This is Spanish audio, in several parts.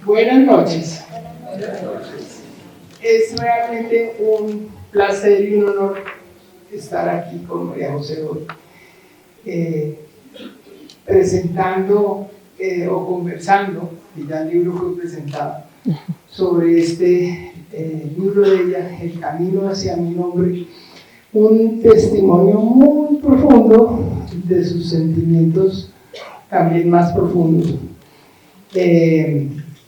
Buenas noches. Es realmente un placer y un honor estar aquí con María José hoy, presentando o conversando, y ya el libro fue presentado, sobre este libro de ella, El camino hacia mi nombre, un testimonio muy profundo de sus sentimientos también más profundos.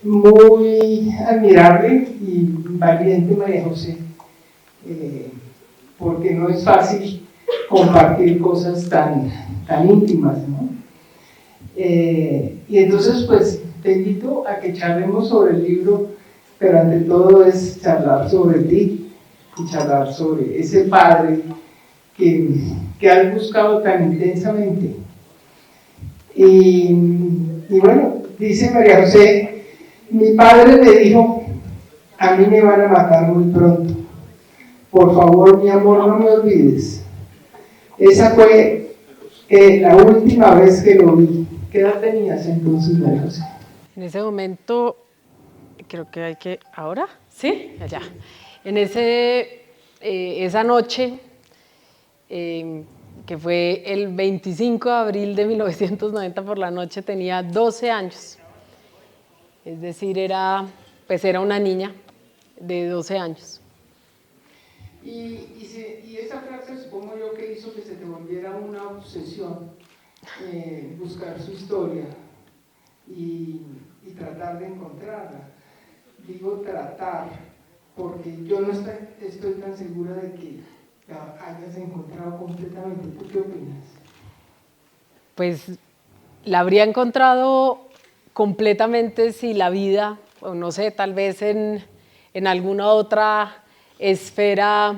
Muy admirable y valiente María José, porque no es fácil compartir cosas tan íntimas, ¿no? Y entonces pues te invito a que charlemos sobre el libro, pero ante todo es charlar sobre ti y charlar sobre ese padre que has buscado tan intensamente. Y bueno, dice María José, mi padre me dijo, a mí me van a matar muy pronto, por favor mi amor no me olvides. Esa fue la última vez que lo vi. ¿Qué edad tenías entonces, María José? En ese momento, creo que hay que, ¿ahora? ¿Sí? Allá. En esa noche, que fue el 25 de abril de 1990 por la noche, tenía 12 años. Es decir, era una niña de 12 años. Y esa frase supongo yo que hizo que se te volviera una obsesión, buscar su historia y tratar de encontrarla. Digo tratar, porque yo no estoy tan segura de que la hayas encontrado completamente. ¿Tú qué opinas? Pues la habría encontrado completamente si la vida, o no sé, tal vez en alguna otra esfera,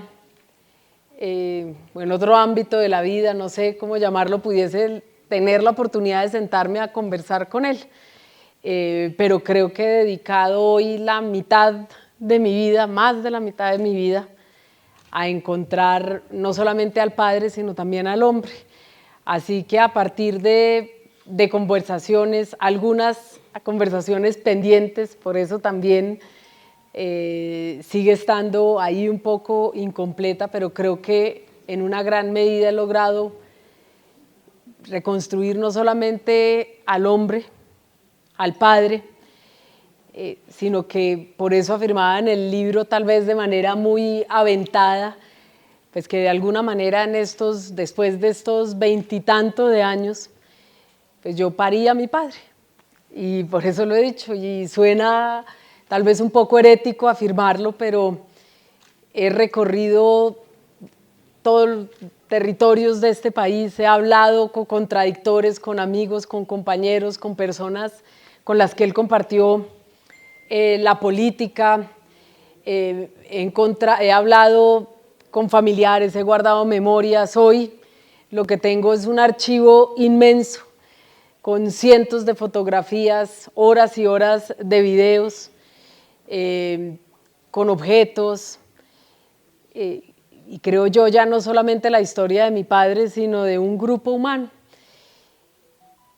o en otro ámbito de la vida, no sé cómo llamarlo, pudiese tener la oportunidad de sentarme a conversar con él. Pero creo que he dedicado hoy la mitad de mi vida, más de la mitad de mi vida, a encontrar no solamente al Padre, sino también al hombre. Así que a partir de conversaciones, algunas conversaciones pendientes, por eso también sigue estando ahí un poco incompleta, pero creo que en una gran medida he logrado reconstruir no solamente al hombre, al Padre, sino que por eso afirmaba en el libro, tal vez de manera muy aventada, pues que de alguna manera después de estos 20 y tantos de años, pues yo parí a mi padre. Y por eso lo he dicho, y suena tal vez un poco herético afirmarlo, pero he recorrido todos los territorios de este país, he hablado con contradictores, con amigos, con compañeros, con personas con las que él compartió la política, he hablado con familiares, he guardado memorias. Hoy lo que tengo es un archivo inmenso con cientos de fotografías, horas y horas de videos, con objetos, y creo yo ya no solamente la historia de mi padre, sino de un grupo humano.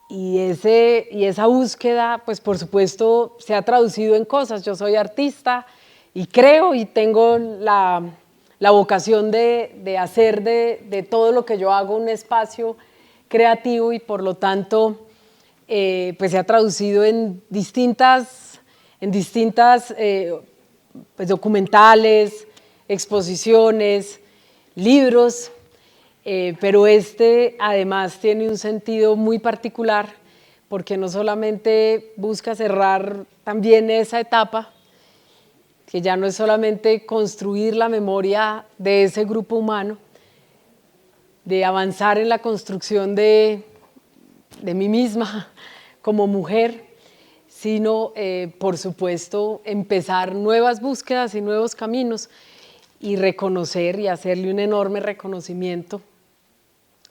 Y esa búsqueda, pues por supuesto, se ha traducido en cosas. Yo soy artista y creo y tengo la vocación de hacer de todo lo que yo hago un espacio creativo, y por lo tanto, pues se ha traducido en distintas pues documentales, exposiciones, libros. Pero además tiene un sentido muy particular, porque no solamente busca cerrar también esa etapa, que ya no es solamente construir la memoria de ese grupo humano, de avanzar en la construcción de mí misma como mujer, sino, por supuesto, empezar nuevas búsquedas y nuevos caminos, y reconocer y hacerle un enorme reconocimiento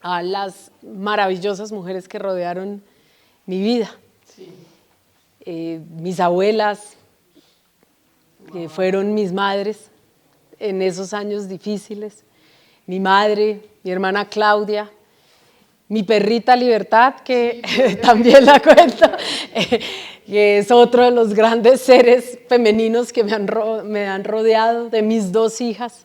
a las maravillosas mujeres que rodearon mi vida. Sí. Mis abuelas, que fueron mis madres en esos años difíciles, mi madre, mi hermana Claudia, mi perrita Libertad, que también la cuento, que es otro de los grandes seres femeninos que me han rodeado, de mis 2 hijas.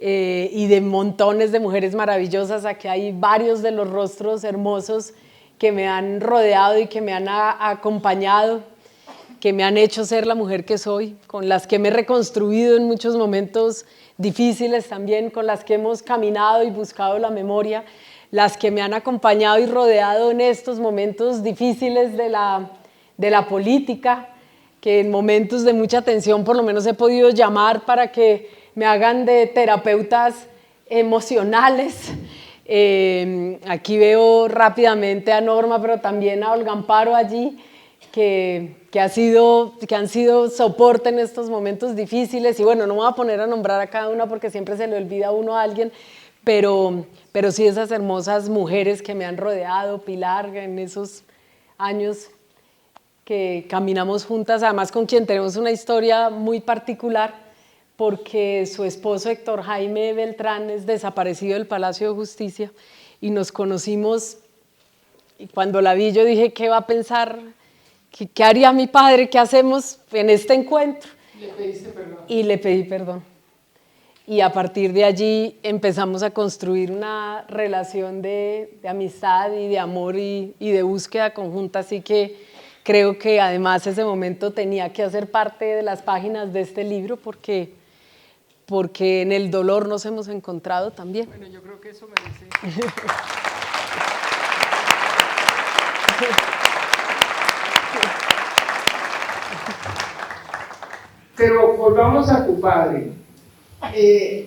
Y de montones de mujeres maravillosas. Aquí hay varios de los rostros hermosos que me han rodeado y que me han acompañado, que me han hecho ser la mujer que soy, con las que me he reconstruido en muchos momentos difíciles también, con las que hemos caminado y buscado la memoria, las que me han acompañado y rodeado en estos momentos difíciles de la política, que en momentos de mucha tensión por lo menos he podido llamar para que me hagan de terapeutas emocionales. Aquí veo rápidamente a Norma, pero también a Olga Amparo allí, que han sido soporte en estos momentos difíciles. Y bueno, no me voy a poner a nombrar a cada una porque siempre se le olvida a uno a alguien, pero sí esas hermosas mujeres que me han rodeado, Pilar, en esos años que caminamos juntas, además con quien tenemos una historia muy particular, porque su esposo Héctor Jaime Beltrán es desaparecido del Palacio de Justicia y nos conocimos, y cuando la vi yo dije, ¿qué va a pensar? ¿Qué haría mi padre? ¿Qué hacemos en este encuentro? ¿Le pediste perdón? Y le pedí perdón. Y a partir de allí empezamos a construir una relación de amistad y de amor y de búsqueda conjunta, así que creo que además ese momento tenía que hacer parte de las páginas de este libro porque en el dolor nos hemos encontrado también. Bueno, yo creo que eso merece. Pero volvamos a tu padre.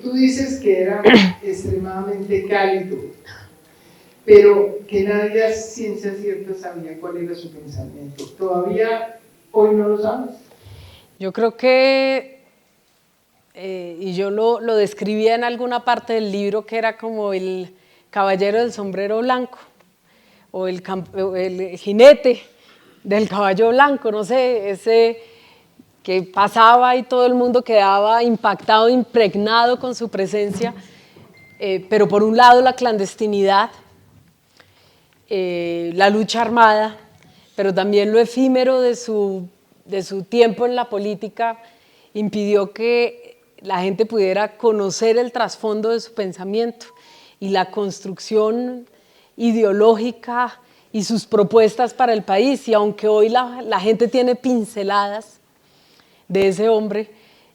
Tú dices que era extremadamente cálido, pero que nadie a ciencia cierta sabía cuál era su pensamiento. ¿Todavía hoy no lo sabes? Yo creo que, y yo lo describía en alguna parte del libro, que era como el caballero del sombrero blanco, o el jinete del caballo blanco, no sé, ese que pasaba y todo el mundo quedaba impactado, impregnado con su presencia, pero por un lado la clandestinidad, la lucha armada, pero también lo efímero de su tiempo en la política impidió que la gente pudiera conocer el trasfondo de su pensamiento y la construcción ideológica y sus propuestas para el país. Y aunque hoy la gente tiene pinceladas de ese hombre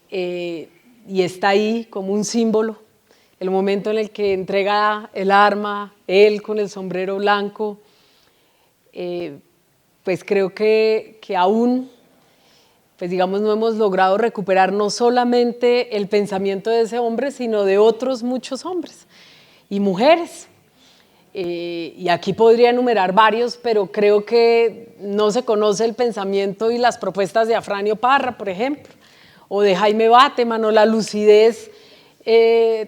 y está ahí como un símbolo, el momento en el que entrega el arma, él con el sombrero blanco, pues creo que aún, pues digamos, no hemos logrado recuperar no solamente el pensamiento de ese hombre, sino de otros muchos hombres y mujeres. Y aquí podría enumerar varios, pero creo que no se conoce el pensamiento y las propuestas de Afranio Parra, por ejemplo, o de Jaime Bateman, o la lucidez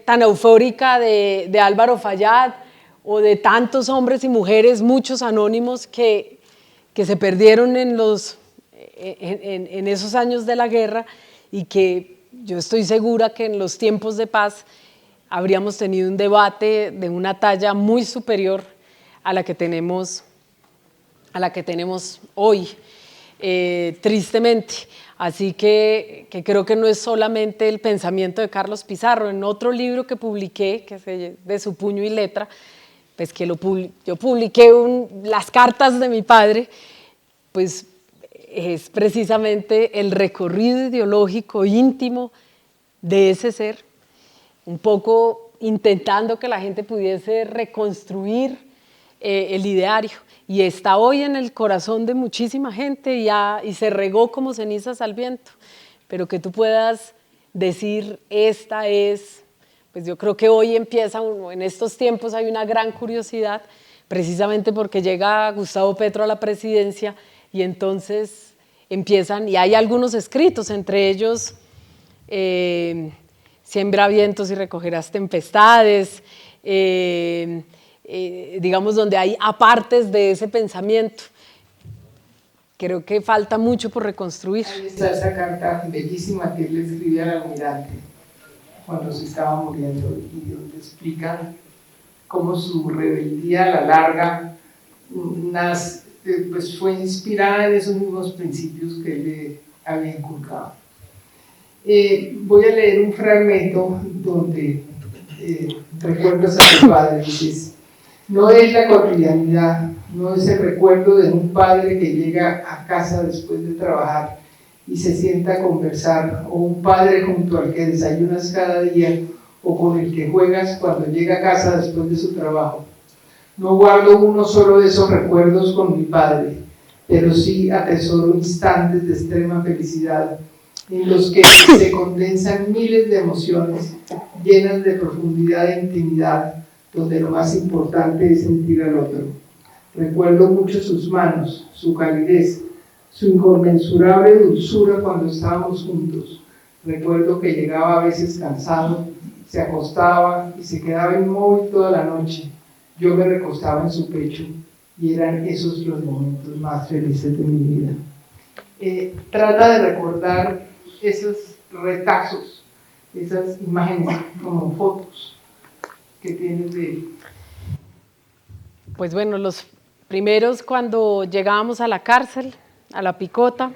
tan eufórica de Álvaro Fayad, o de tantos hombres y mujeres, muchos anónimos que se perdieron en esos años de la guerra, y que yo estoy segura que en los tiempos de paz habríamos tenido un debate de una talla muy superior a la que tenemos hoy, tristemente. Así que creo que no es solamente el pensamiento de Carlos Pizarro. En otro libro que publiqué, que es de su puño y letra, pues que yo publiqué las cartas de mi padre, pues es precisamente el recorrido ideológico íntimo de ese ser, un poco intentando que la gente pudiese reconstruir el ideario, y está hoy en el corazón de muchísima gente y se regó como cenizas al viento, pero que tú puedas decir, esta es, pues yo creo que hoy empieza, en estos tiempos hay una gran curiosidad, precisamente porque llega Gustavo Petro a la presidencia, y entonces empiezan, y hay algunos escritos, entre ellos Siembra vientos y recogerás tempestades, digamos, donde hay apartes de ese pensamiento. Creo que falta mucho por reconstruir. Ahí está esa carta bellísima que él le escribía al almirante cuando se estaba muriendo, y donde explica cómo su rebeldía a la larga pues fue inspirada en esos mismos principios que él le había inculcado. Voy a leer un fragmento donde recuerdas a tu padre, dices, no es la cotidianidad, no es el recuerdo de un padre que llega a casa después de trabajar y se sienta a conversar, o un padre junto al que desayunas cada día, o con el que juegas cuando llega a casa después de su trabajo. No guardo uno solo de esos recuerdos con mi padre, pero sí atesoro instantes de extrema felicidad, en los que se condensan miles de emociones llenas de profundidad e intimidad, donde lo más importante es sentir al otro. Recuerdo mucho sus manos, su calidez, su inconmensurable dulzura cuando estábamos juntos. Recuerdo que llegaba a veces cansado, se acostaba y se quedaba inmóvil toda la noche. Yo me recostaba en su pecho y eran esos los momentos más felices de mi vida. Trata de recordar esos retazos, esas imágenes como fotos que tienes de él. Pues bueno, los primeros cuando llegábamos a la cárcel, a la Picota,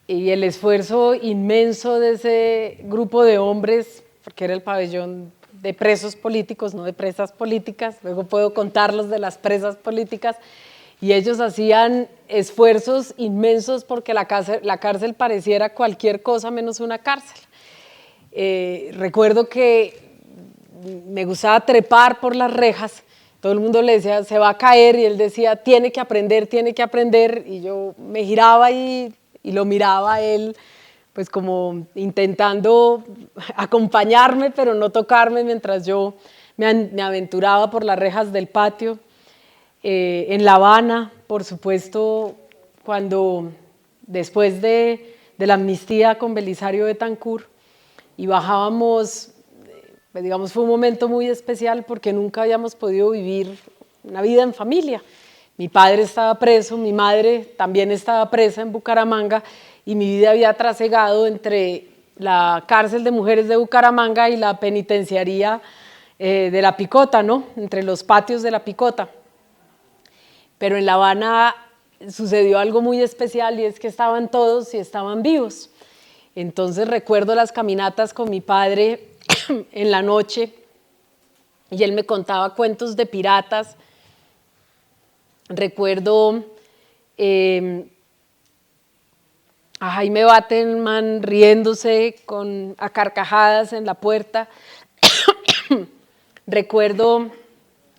y el esfuerzo inmenso de ese grupo de hombres, porque era el pabellón de presos políticos, no de presas políticas, luego puedo contarlos de las presas políticas, y ellos hacían esfuerzos inmensos porque la cárcel pareciera cualquier cosa menos una cárcel. Recuerdo que me gustaba trepar por las rejas, todo el mundo le decía, se va a caer, y él decía, tiene que aprender, y yo me giraba y lo miraba a él, pues como intentando acompañarme, pero no tocarme mientras yo me aventuraba por las rejas del patio. En La Habana, por supuesto, cuando después de la amnistía con Belisario Betancur y bajábamos, pues digamos, fue un momento muy especial porque nunca habíamos podido vivir una vida en familia. Mi padre estaba preso, mi madre también estaba presa en Bucaramanga y mi vida había trasegado entre la cárcel de mujeres de Bucaramanga y la penitenciaría de la Picota, ¿no? Entre los patios de la Picota. Pero en La Habana sucedió algo muy especial y es que estaban todos y estaban vivos. Entonces recuerdo las caminatas con mi padre en la noche y él me contaba cuentos de piratas. Recuerdo a Jaime Batenman riéndose a carcajadas en la puerta. Recuerdo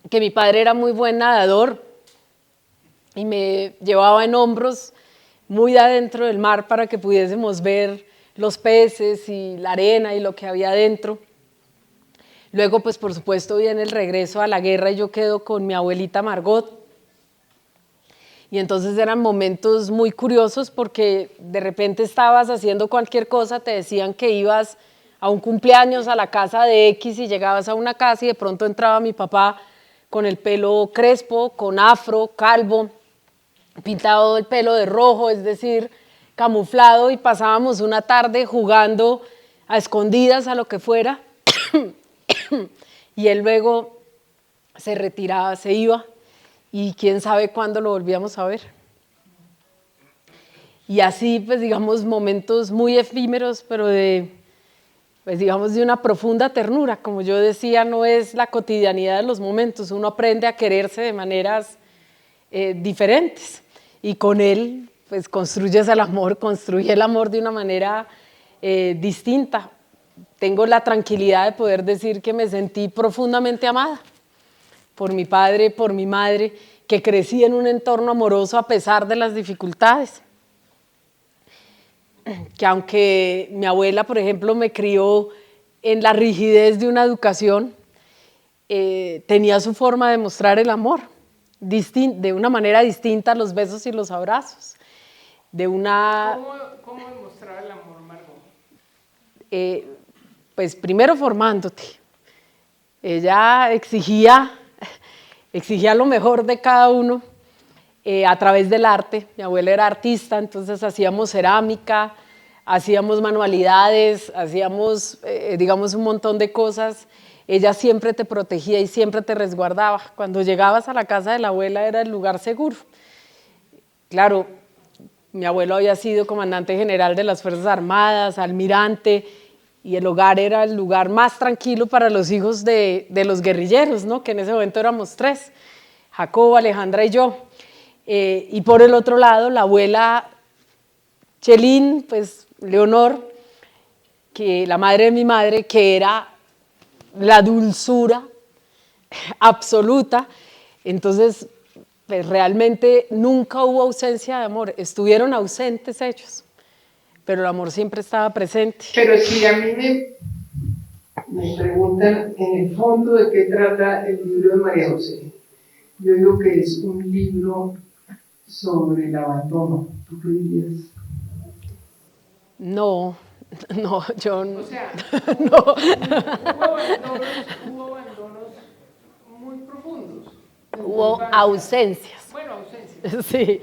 que mi padre era muy buen nadador y me llevaba en hombros muy adentro del mar para que pudiésemos ver los peces y la arena y lo que había adentro. Luego, pues por supuesto, viene el regreso a la guerra y yo quedo con mi abuelita Margot. Y entonces eran momentos muy curiosos porque de repente estabas haciendo cualquier cosa, te decían que ibas a un cumpleaños a la casa de X y llegabas a una casa y de pronto entraba mi papá con el pelo crespo, con afro, calvo, pintado el pelo de rojo, es decir, camuflado, y pasábamos una tarde jugando a escondidas a lo que fuera y él luego se retiraba, se iba y quién sabe cuándo lo volvíamos a ver. Y así, pues digamos, momentos muy efímeros, pero pues digamos, de una profunda ternura. Como yo decía, no es la cotidianidad de los momentos, uno aprende a quererse de maneras diferentes. Y con él, pues construye el amor de una manera distinta. Tengo la tranquilidad de poder decir que me sentí profundamente amada por mi padre, por mi madre, que crecí en un entorno amoroso a pesar de las dificultades. Que aunque mi abuela, por ejemplo, me crió en la rigidez de una educación, tenía su forma de mostrar el amor, de una manera distinta a los besos y los abrazos. ¿Cómo demostrar el amor, Margot? Pues primero formándote. Ella exigía lo mejor de cada uno a través del arte. Mi abuela era artista, entonces hacíamos cerámica, hacíamos manualidades, hacíamos, digamos, un montón de cosas ella siempre te protegía y siempre te resguardaba. Cuando llegabas a la casa de la abuela era el lugar seguro. Claro, mi abuelo había sido comandante general de las Fuerzas Armadas, almirante, y el hogar era el lugar más tranquilo para los hijos de los guerrilleros, ¿no? Que en ese momento éramos 3, Jacobo, Alejandra y yo. Y por el otro lado, la abuela Chelín, pues Leonor, que la madre de mi madre, que era la dulzura absoluta. Entonces, pues realmente nunca hubo ausencia de amor, estuvieron ausentes ellos, pero el amor siempre estaba presente. Pero si a mí me preguntan en el fondo de qué trata el libro de María José, yo digo que es un libro sobre el abandono. ¿Tú qué dirías? No, yo no. O sea, no. hubo abandonos muy profundos. Hubo ausencias. Bueno, ausencias. Sí,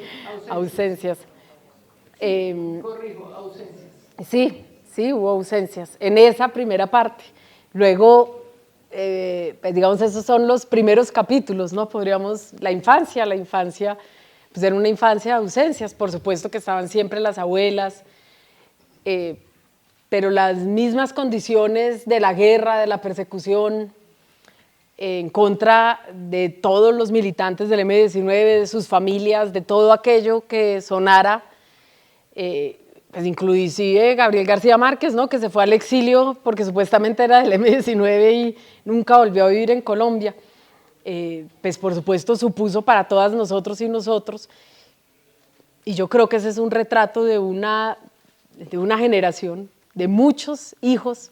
ausencias. Corrijo, ausencias. Sí, hubo ausencias en esa primera parte. Luego, pues digamos, esos son los primeros capítulos, ¿no? Podríamos, la infancia, pues era una infancia de ausencias, por supuesto que estaban siempre las abuelas, pero las mismas condiciones de la guerra, de la persecución, en contra de todos los militantes del M-19, de sus familias, de todo aquello que sonara, pues inclusive Gabriel García Márquez, ¿no? Que se fue al exilio porque supuestamente era del M-19 y nunca volvió a vivir en Colombia. Pues por supuesto supuso para todas nosotros y nosotros, y yo creo que ese es un retrato de una generación, de muchos hijos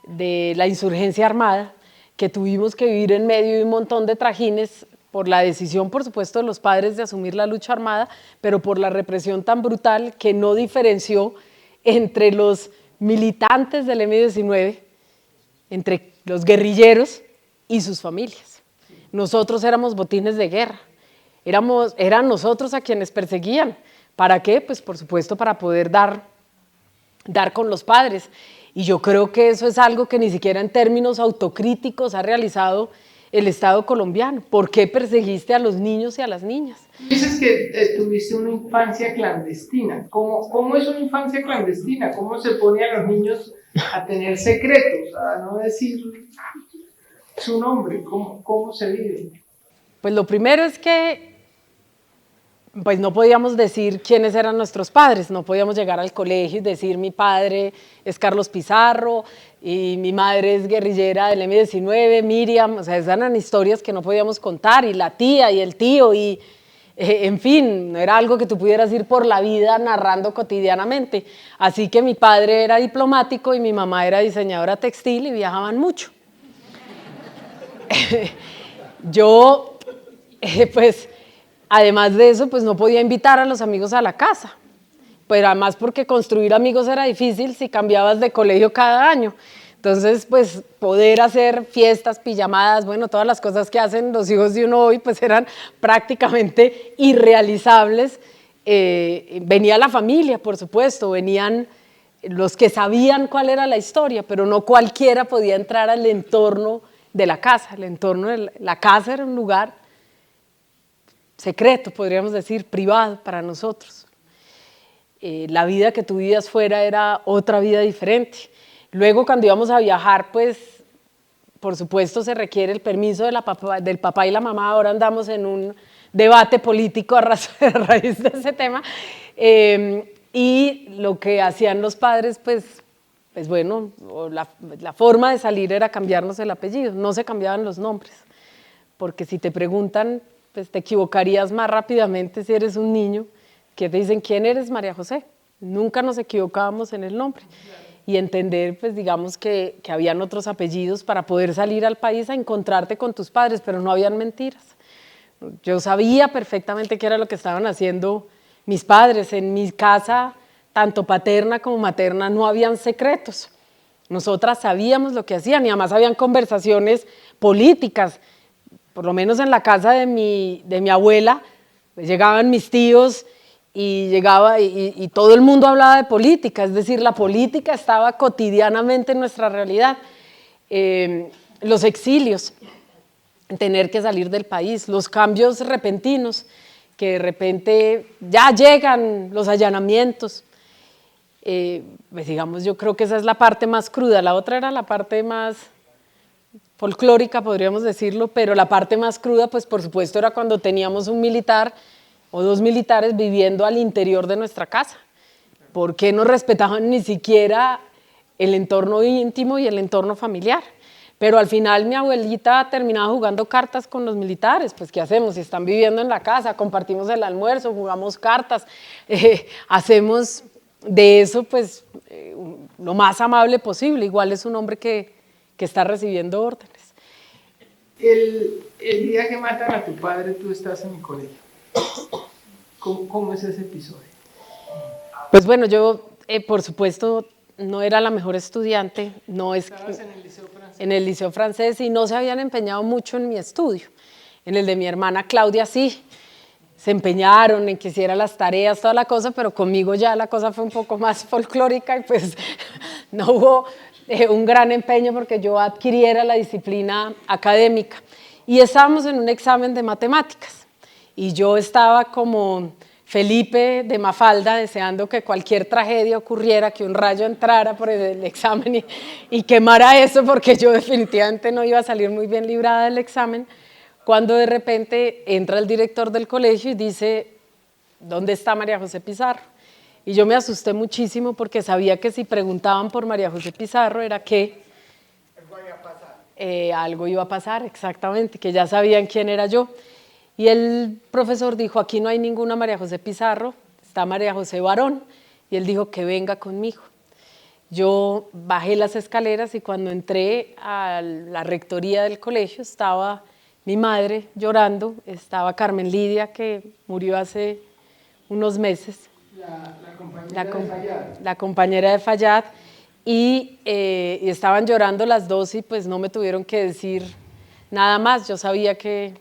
de la insurgencia armada, que tuvimos que vivir en medio de un montón de trajines por la decisión, por supuesto, de los padres de asumir la lucha armada, pero por la represión tan brutal que no diferenció entre los militantes del M-19, entre los guerrilleros y sus familias. Nosotros éramos botines de guerra, eran nosotros a quienes perseguían. ¿Para qué? Pues por supuesto para poder dar con los padres. Y yo creo que eso es algo que ni siquiera en términos autocríticos ha realizado el Estado colombiano. ¿Por qué perseguiste a los niños y a las niñas? Dices que tuviste una infancia clandestina. ¿Cómo es una infancia clandestina? ¿Cómo se pone a los niños a tener secretos, a no decir su nombre? ¿Cómo se vive? Pues lo primero es que pues no podíamos decir quiénes eran nuestros padres, no podíamos llegar al colegio y decir mi padre es Carlos Pizarro y mi madre es guerrillera del M-19, Miriam, o sea, esas eran historias que no podíamos contar, y la tía y el tío, y en fin, no era algo que tú pudieras ir por la vida narrando cotidianamente. Así que mi padre era diplomático y mi mamá era diseñadora textil y viajaban mucho. Yo, pues, además de eso, pues no podía invitar a los amigos a la casa, pero además porque construir amigos era difícil si cambiabas de colegio cada año. Entonces, pues poder hacer fiestas, pijamadas, bueno, todas las cosas que hacen los hijos de uno hoy, pues eran prácticamente irrealizables. Venía la familia, por supuesto, venían los que sabían cuál era la historia, pero no cualquiera podía entrar al entorno de la casa. El entorno de la casa era un lugar secreto, podríamos decir, privado para nosotros. La vida que tú vivías fuera era otra vida diferente. Luego, cuando íbamos a viajar, pues, por supuesto, se requiere el permiso del papá y la mamá. Ahora andamos en un debate político a raíz de ese tema. Y lo que hacían los padres, pues bueno, la forma de salir era cambiarnos el apellido, no se cambiaban los nombres, porque si te preguntan, pues te equivocarías más rápidamente si eres un niño, que te dicen, ¿quién eres? María José. Nunca nos equivocábamos en el nombre. Y entender, pues digamos que habían otros apellidos para poder salir al país a encontrarte con tus padres, pero no habían mentiras. Yo sabía perfectamente qué era lo que estaban haciendo mis padres. En mi casa, tanto paterna como materna, no habían secretos. Nosotras sabíamos lo que hacían y además habían conversaciones políticas. Por lo menos en la casa de mi abuela, pues llegaban mis tíos y todo el mundo hablaba de política, es decir, la política estaba cotidianamente en nuestra realidad. los exilios, tener que salir del país, los cambios repentinos, que de repente ya llegan los allanamientos. Pues digamos, yo creo que esa es la parte más cruda, la otra era la parte más folclórica, podríamos decirlo, pero la parte más cruda, pues por supuesto, era cuando teníamos un militar o dos militares viviendo al interior de nuestra casa, porque no respetaban ni siquiera el entorno íntimo y el entorno familiar. Pero al final mi abuelita terminaba jugando cartas con los militares, pues ¿qué hacemos? Si están viviendo en la casa, compartimos el almuerzo, jugamos cartas, hacemos de eso pues lo más amable posible. Igual es un hombre que está recibiendo órdenes. El día que matan a tu padre, tú estás en el colegio. ¿Cómo es ese episodio? Pues bueno, yo por supuesto no era la mejor estudiante, no es ¿Estabas en el liceo francés? En el liceo francés y no se habían empeñado mucho en mi estudio. En el de mi hermana Claudia sí, se empeñaron en que hiciera las tareas, toda la cosa, pero conmigo ya la cosa fue un poco más folclórica y pues no hubo un gran empeño porque yo adquiriera la disciplina académica. Y estábamos en un examen de matemáticas y yo estaba como Felipe de Mafalda, deseando que cualquier tragedia ocurriera, que un rayo entrara por el examen y quemara eso, porque yo definitivamente no iba a salir muy bien librada del examen, cuando de repente entra el director del colegio y dice, ¿dónde está María José Pizarro? Y yo me asusté muchísimo porque sabía que si preguntaban por María José Pizarro era que algo iba a pasar, exactamente, que ya sabían quién era yo. Y el profesor dijo, aquí no hay ninguna María José Pizarro, está María José Barón. Y él dijo que venga conmigo. Yo bajé las escaleras y cuando entré a la rectoría del colegio estaba mi madre llorando, estaba Carmen Lidia, que murió hace unos meses. La compañera de Fayad. Y estaban llorando las dos y pues no me tuvieron que decir nada más. Yo sabía que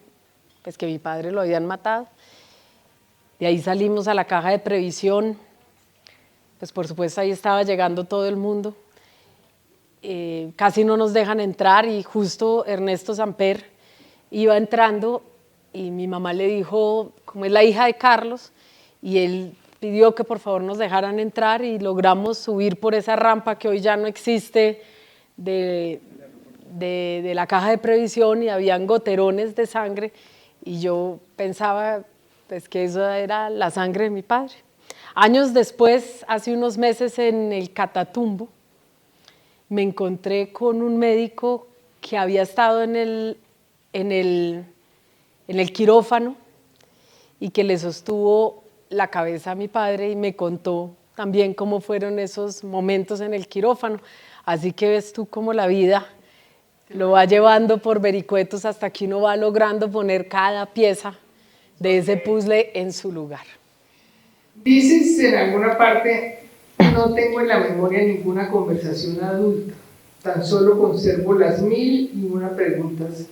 mi padre lo habían matado. De ahí salimos a la caja de previsión, pues por supuesto ahí estaba llegando todo el mundo. Casi no nos dejan entrar y justo Ernesto Samper iba entrando y mi mamá le dijo, como es la hija de Carlos, y él pidió que por favor nos dejaran entrar y logramos subir por esa rampa que hoy ya no existe de la caja de previsión y habían goterones de sangre. Y yo pensaba pues, que eso era la sangre de mi padre. Años después, hace unos meses en el Catatumbo, me encontré con un médico que había estado en el quirófano y que le sostuvo la cabeza a mi padre y me contó también cómo fueron esos momentos en el quirófano. Así que ves tú cómo la vida lo va llevando por vericuetos hasta que uno va logrando poner cada pieza de ese puzzle en su lugar. Dices en alguna parte, no tengo en la memoria ninguna conversación adulta, tan solo conservo las 1001 preguntas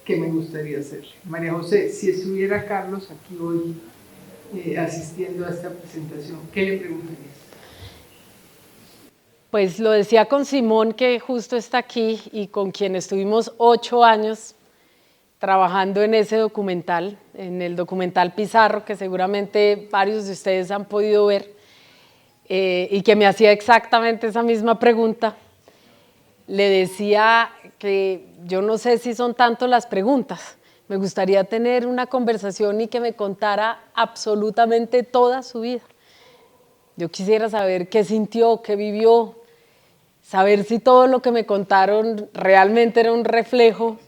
que me gustaría hacerle. María José, si estuviera Carlos aquí hoy asistiendo a esta presentación, ¿qué le preguntarías? Pues lo decía con Simón, que justo está aquí y con quien estuvimos 8 años trabajando en ese documental, en el documental Pizarro, que seguramente varios de ustedes han podido ver, y que me hacía exactamente esa misma pregunta. Le decía que yo no sé si son tanto las preguntas, me gustaría tener una conversación y que me contara absolutamente toda su vida. Yo quisiera saber qué sintió, qué vivió, saber si todo lo que me contaron realmente era un reflejo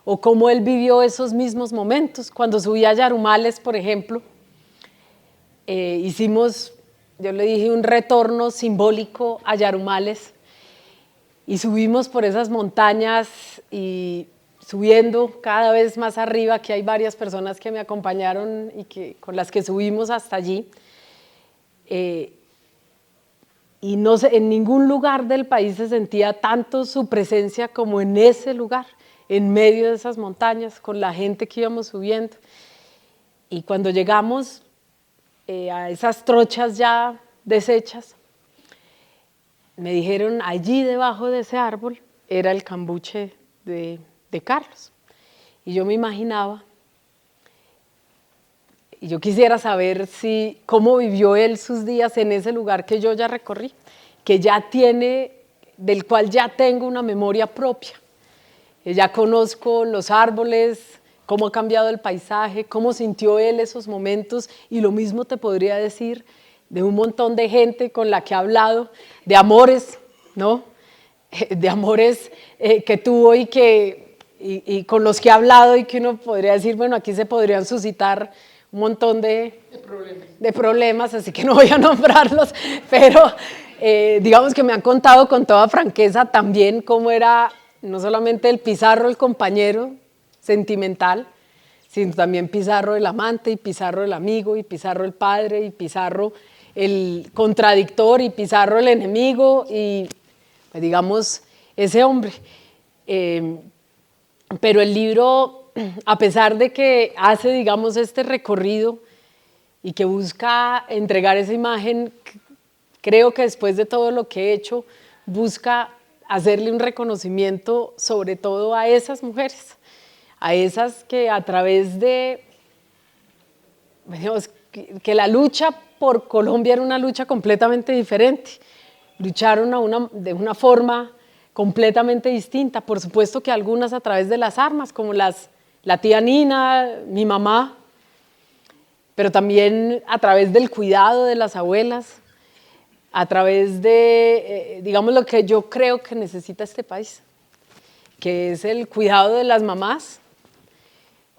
o cómo él vivió esos mismos momentos. Cuando subí a Yarumales, por ejemplo, hicimos, yo le dije, un retorno simbólico a Yarumales y subimos por esas montañas y subiendo cada vez más arriba, que hay varias personas que me acompañaron y con las que subimos hasta allí. Y no sé, en ningún lugar del país se sentía tanto su presencia como en ese lugar, en medio de esas montañas, con la gente que íbamos subiendo. Y cuando llegamos a esas trochas ya deshechas, me dijeron, allí debajo de ese árbol era el cambuche de Carlos. Y yo me imaginaba, y yo quisiera saber cómo vivió él sus días en ese lugar que yo ya recorrí, que ya tiene, del cual ya tengo una memoria propia. Ya conozco los árboles, cómo ha cambiado el paisaje, cómo sintió él esos momentos, y lo mismo te podría decir de un montón de gente con la que ha hablado, de amores, ¿no? De amores que tuvo y con los que ha hablado, y que uno podría decir, bueno, aquí se podrían suscitar un montón de problemas, así que no voy a nombrarlos, pero digamos que me han contado con toda franqueza también cómo era no solamente el Pizarro el compañero sentimental, sino también Pizarro el amante, y Pizarro el amigo, y Pizarro el padre, y Pizarro el contradictor, y Pizarro el enemigo, y pues, digamos, ese hombre. Pero el libro, a pesar de que hace, digamos, este recorrido y que busca entregar esa imagen, creo que después de todo lo que he hecho, busca hacerle un reconocimiento sobre todo a esas mujeres, a esas que a través de, digamos, que la lucha por Colombia era una lucha completamente diferente, lucharon de una forma completamente distinta, por supuesto que algunas a través de las armas, como la tía Nina, mi mamá, pero también a través del cuidado de las abuelas, a través de, digamos, lo que yo creo que necesita este país, que es el cuidado de las mamás,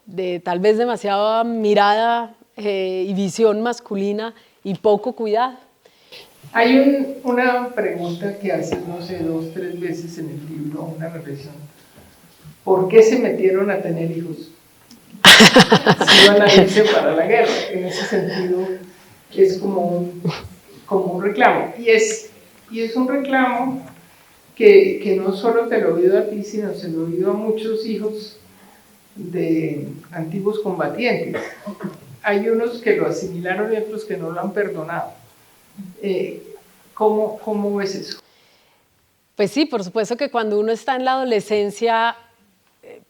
de tal vez demasiada mirada y visión masculina y poco cuidado. Hay una pregunta que hace, no sé, 2, 3 veces en el libro, una reflexión. ¿Por qué se metieron a tener hijos? Si iban a irse para la guerra. En ese sentido, es como un reclamo. Y es un reclamo que no solo te lo he oído a ti, sino se lo he oído a muchos hijos de antiguos combatientes. Hay unos que lo asimilaron y otros que no lo han perdonado. ¿Cómo ves eso? Pues sí, por supuesto que cuando uno está en la adolescencia,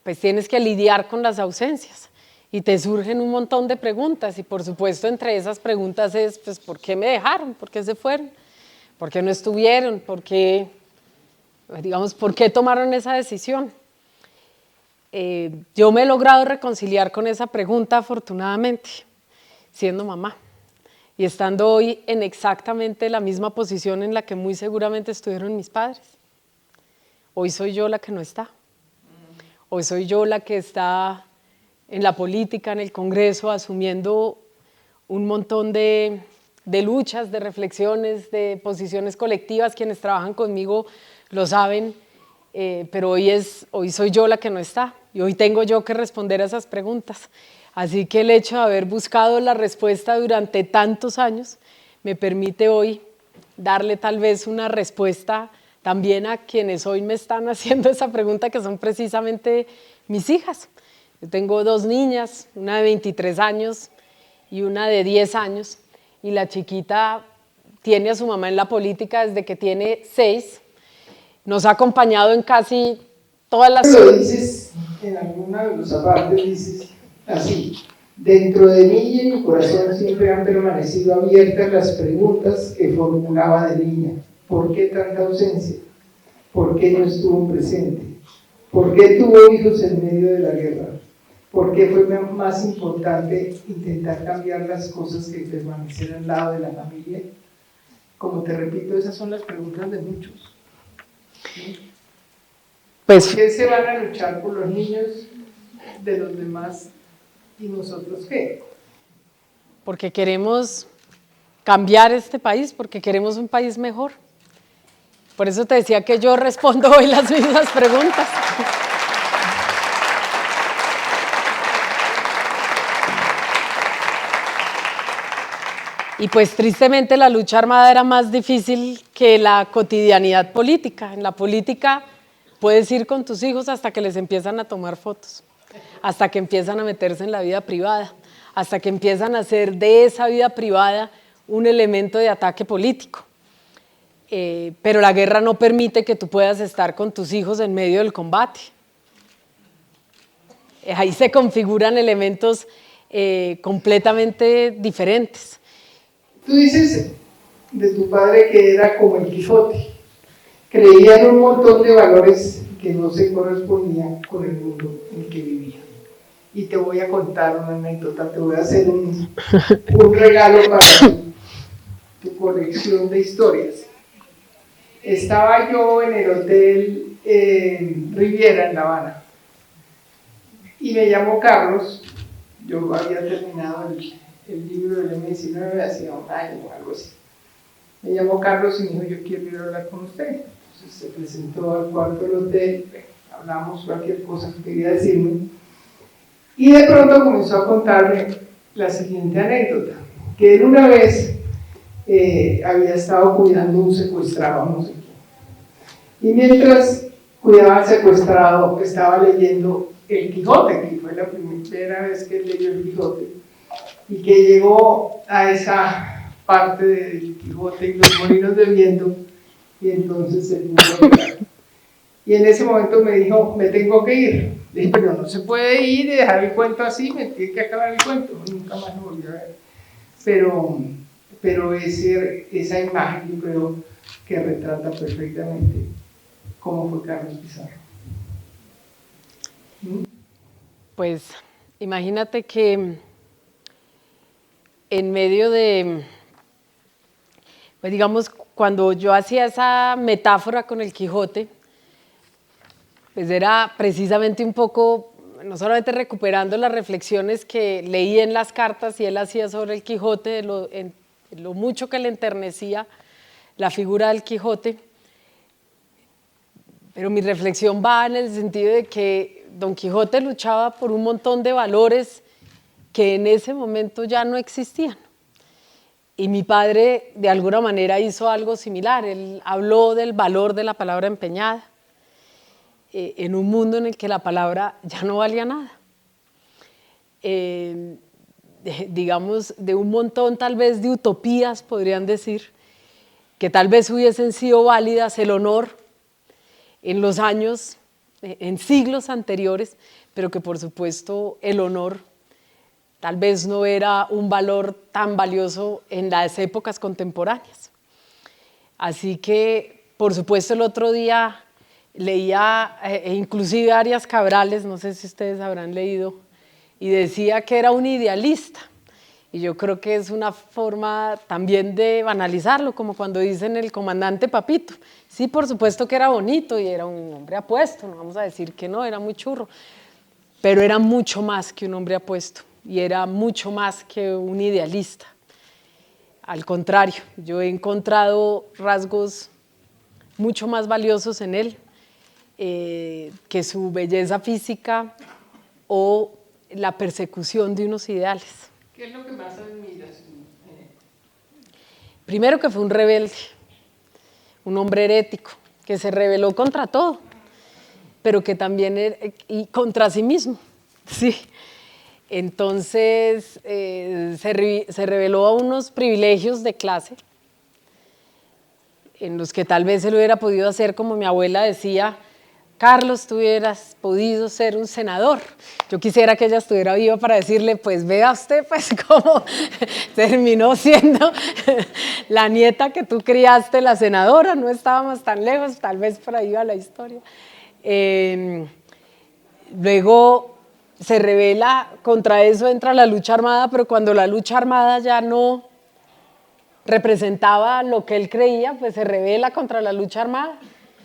pues tienes que lidiar con las ausencias y te surgen un montón de preguntas, y por supuesto entre esas preguntas es, pues, ¿por qué me dejaron? ¿Por qué se fueron? ¿Por qué no estuvieron? ¿Por qué, digamos, por qué tomaron esa decisión? Yo me he logrado reconciliar con esa pregunta, afortunadamente, siendo mamá y estando hoy en exactamente la misma posición en la que muy seguramente estuvieron mis padres. Hoy soy yo la que no está. Hoy soy yo la que está en la política, en el Congreso, asumiendo un montón de luchas, de reflexiones, de posiciones colectivas. Quienes trabajan conmigo lo saben, pero hoy soy yo la que no está, y hoy tengo yo que responder a esas preguntas. Así que el hecho de haber buscado la respuesta durante tantos años me permite hoy darle tal vez una respuesta también a quienes hoy me están haciendo esa pregunta, que son precisamente mis hijas. Yo tengo 2 niñas, una de 23 años y una de 10 años, y la chiquita tiene a su mamá en la política desde que tiene 6. Nos ha acompañado en casi todas las... Lo dices en alguna de los apartes, dices así: dentro de mí y en mi corazón siempre han permanecido abiertas las preguntas que formulaba de niña. ¿Por qué tanta ausencia? ¿Por qué no estuvo presente? ¿Por qué tuvo hijos en medio de la guerra? ¿Por qué fue más importante intentar cambiar las cosas que permanecer al lado de la familia? Como te repito, esas son las preguntas de muchos. ¿Sí? Pues, ¿Por qué se van a luchar por los niños de los demás y nosotros qué? porque queremos cambiar este país, porque queremos un país mejor. Por eso te decía que yo respondo hoy las mismas preguntas. Y pues tristemente la lucha armada era más difícil que la cotidianidad política. En la política puedes ir con tus hijos hasta que les empiezan a tomar fotos, hasta que empiezan a meterse en la vida privada, hasta que empiezan a hacer de esa vida privada un elemento de ataque político. pero la guerra no permite que tú puedas estar con tus hijos en medio del combate. Ahí se configuran elementos completamente diferentes. Tú dices de tu padre que era como el Quijote, creía en un montón de valores que no se correspondían con el mundo en el que vivía. Y te voy a contar una anécdota, te voy a hacer un regalo para tu colección de historias. Estaba yo en el hotel Riviera en La Habana y me llamó Carlos. Yo había terminado el libro del M19 hacía un año o algo así. Me llamó Carlos y me dijo, yo quiero ir a hablar con usted. Entonces se presentó al cuarto del hotel, hablamos cualquier cosa que quería decirme. Y de pronto comenzó a contarme la siguiente anécdota, que él una vez había estado cuidando un secuestrado, no sé qué. Y mientras cuidaba al secuestrado, estaba leyendo El Quijote, que fue la primera vez que él leyó El Quijote, y que llegó a esa parte del Quijote y los molinos de viento, y entonces se pudo hablar. Y en ese momento me dijo, me tengo que ir. Le dije, pero no se puede ir y dejar el cuento así, me tiene que acabar el cuento. Nunca más lo volví a ver. Pero esa imagen yo creo que retrata perfectamente cómo fue Carlos Pizarro. Pues imagínate que en medio de, pues digamos, cuando yo hacía esa metáfora con el Quijote, pues era precisamente un poco, no solamente recuperando las reflexiones que leí en las cartas y él hacía sobre el Quijote, lo mucho que le enternecía la figura del Quijote, pero mi reflexión va en el sentido de que Don Quijote luchaba por un montón de valores que en ese momento ya no existían. Y mi padre de alguna manera hizo algo similar, él habló del valor de la palabra empeñada, en un mundo en el que la palabra ya no valía nada. Digamos, de un montón tal vez de utopías, podrían decir, que tal vez hubiesen sido válidas, el honor, en los años, en siglos anteriores, pero que por supuesto el honor tal vez no era un valor tan valioso en las épocas contemporáneas. Así que, por supuesto, el otro día leía inclusive Arias Cabrales, no sé si ustedes habrán leído, y decía que era un idealista. Y yo creo que es una forma también de banalizarlo, como cuando dicen el comandante Papito. Sí, por supuesto que era bonito y era un hombre apuesto, no vamos a decir que no, era muy churro, pero era mucho más que un hombre apuesto y era mucho más que un idealista. Al contrario, yo he encontrado rasgos mucho más valiosos en él, que su belleza física o la persecución de unos ideales. ¿Qué es lo que más admiras? Primero que fue un rebelde, un hombre herético, que se rebeló contra todo, pero que también y contra sí mismo, sí. Entonces se rebeló a unos privilegios de clase en los que tal vez él hubiera podido hacer como mi abuela decía, Carlos, tú hubieras podido ser un senador. Yo quisiera que ella estuviera viva para decirle, pues vea usted pues cómo terminó siendo la nieta que tú criaste, la senadora, no estábamos tan lejos, tal vez por ahí va la historia. Luego se rebela, contra eso entra la lucha armada, pero cuando la lucha armada ya no representaba lo que él creía, pues se rebela contra la lucha armada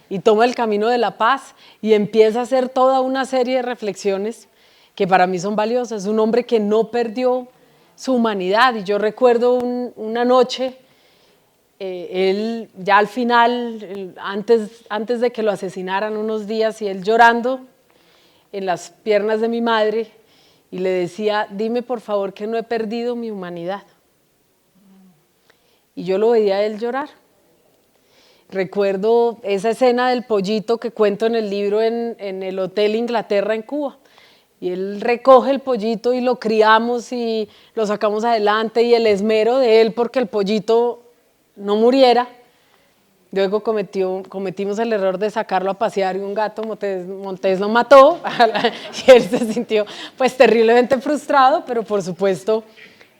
y toma el camino de la paz y empieza a hacer toda una serie de reflexiones que para mí son valiosas. Un hombre que no perdió su humanidad. Y yo recuerdo una noche, él ya al final, antes de que lo asesinaran unos días, y él llorando en las piernas de mi madre, y le decía, dime por favor que no he perdido mi humanidad. Y yo lo veía a él llorar. Recuerdo esa escena del pollito que cuento en el libro en el Hotel Inglaterra en Cuba. Y él recoge el pollito y lo criamos y lo sacamos adelante y el esmero de él porque el pollito no muriera Luego cometimos el error de sacarlo a pasear y un gato, Montés lo mató y él se sintió pues terriblemente frustrado, pero por supuesto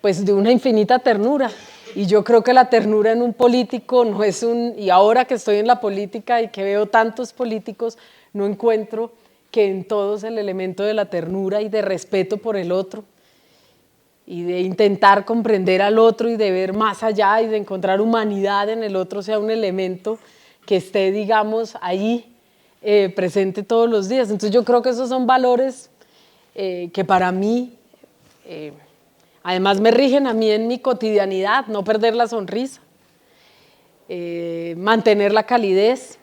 pues de una infinita ternura. Y yo creo que la ternura en un político no es y ahora que estoy en la política y que veo tantos políticos, no encuentro que en todos el elemento de la ternura y de respeto por el otro y de intentar comprender al otro y de ver más allá y de encontrar humanidad en el otro sea un elemento que esté, digamos, ahí presente todos los días. Entonces yo creo que esos son valores que para mí, además me rigen a mí en mi cotidianidad, no perder la sonrisa, mantener la calidez,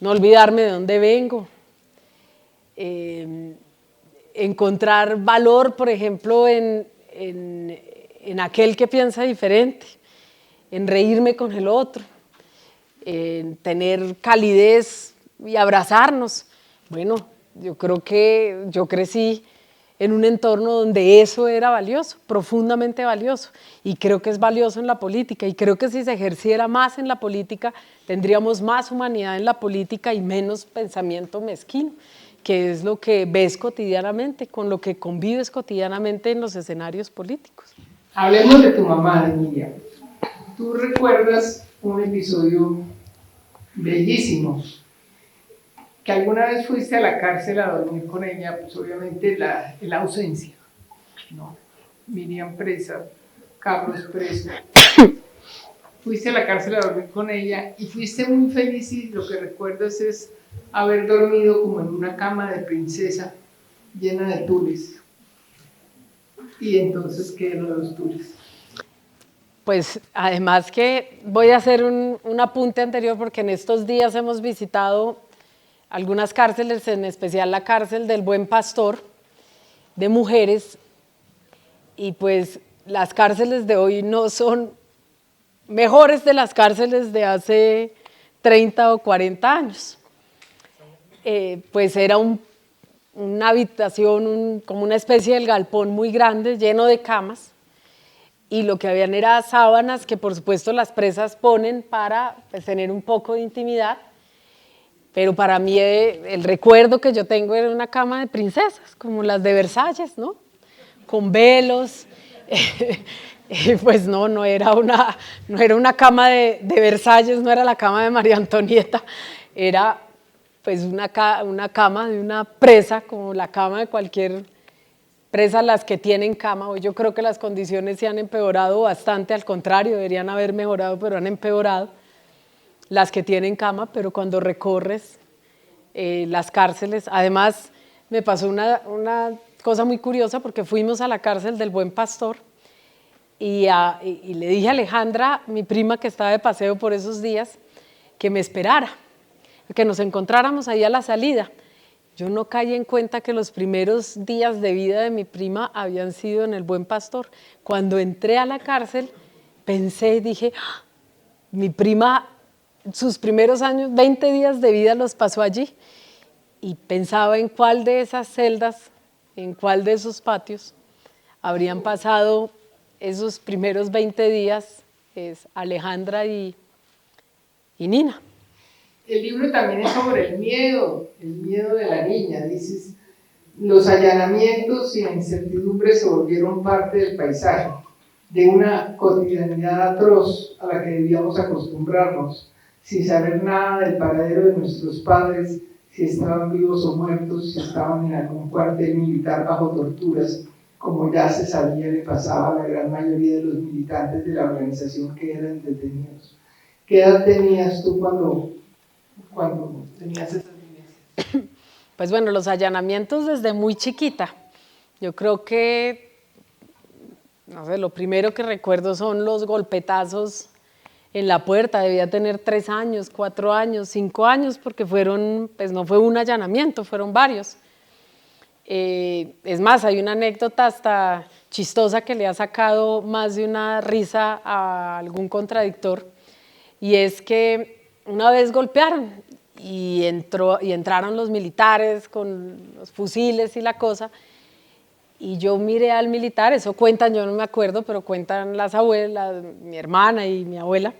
no olvidarme de dónde vengo, encontrar valor, por ejemplo, en aquel que piensa diferente, en reírme con el otro, en tener calidez y abrazarnos. Bueno, yo creo que yo crecí en un entorno donde eso era valioso, profundamente valioso, y creo que es valioso en la política, y creo que si se ejerciera más en la política, tendríamos más humanidad en la política y menos pensamiento mezquino, que es lo que ves cotidianamente, con lo que convives cotidianamente en los escenarios políticos. Hablemos de tu mamá, Emilia. ¿Tú recuerdas un episodio bellísimo? Que alguna vez fuiste a la cárcel a dormir con ella, pues obviamente la ausencia, ¿no? Miriam presa, Carlos preso. Fuiste a la cárcel a dormir con ella y fuiste muy feliz y lo que recuerdas es haber dormido como en una cama de princesa llena de tules. ¿Y entonces qué eran los tules? Pues además que voy a hacer un apunte anterior porque en estos días hemos visitado algunas cárceles, en especial la cárcel del Buen Pastor de mujeres, y pues las cárceles de hoy no son mejores de las cárceles de hace 30 o 40 años. Pues era una habitación, como una especie del galpón muy grande, lleno de camas, y lo que habían era sábanas que por supuesto las presas ponen para pues, tener un poco de intimidad, pero para mí el recuerdo que yo tengo era una cama de princesas, como las de Versalles, ¿no? Con velos, pues no era una cama de Versalles, no era la cama de María Antonieta, era pues una cama de una presa, como la cama de cualquier presa, las que tienen cama. Hoy yo creo que las condiciones se han empeorado bastante, al contrario, deberían haber mejorado, pero han empeorado las que tienen cama, pero cuando recorres las cárceles, además me pasó una cosa muy curiosa porque fuimos a la cárcel del Buen Pastor y le dije a Alejandra, mi prima que estaba de paseo por esos días, que me esperara, que nos encontráramos ahí a la salida. Yo no caí en cuenta que los primeros días de vida de mi prima habían sido en el Buen Pastor. Cuando entré a la cárcel, pensé y dije, ¡ah! Mi prima, sus primeros años, 20 días de vida los pasó allí. Y pensaba en cuál de esas celdas, en cuál de esos patios habrían pasado esos primeros 20 días Alejandra y Nina. El libro también es sobre el miedo de la niña. Dices, los allanamientos y la incertidumbre se volvieron parte del paisaje, de una cotidianidad atroz a la que debíamos acostumbrarnos, sin saber nada del paradero de nuestros padres, si estaban vivos o muertos, si estaban en algún cuartel militar bajo torturas, como ya se sabía le pasaba a la gran mayoría de los militantes de la organización que eran detenidos. ¿Qué edad tenías tú cuando tenías esas vivencias? Pues bueno, los allanamientos desde muy chiquita. Yo creo que, no sé, lo primero que recuerdo son los golpetazos en la puerta. Debía tener 3 años, 4 años, 5 años, porque pues no fue un allanamiento, fueron varios. Es más, hay una anécdota hasta chistosa que le ha sacado más de una risa a algún contradictor, y es que una vez golpearon y entraron los militares con los fusiles y la cosa, y yo miré al militar, eso cuentan, yo no me acuerdo, pero cuentan las abuelas, mi hermana y mi abuela,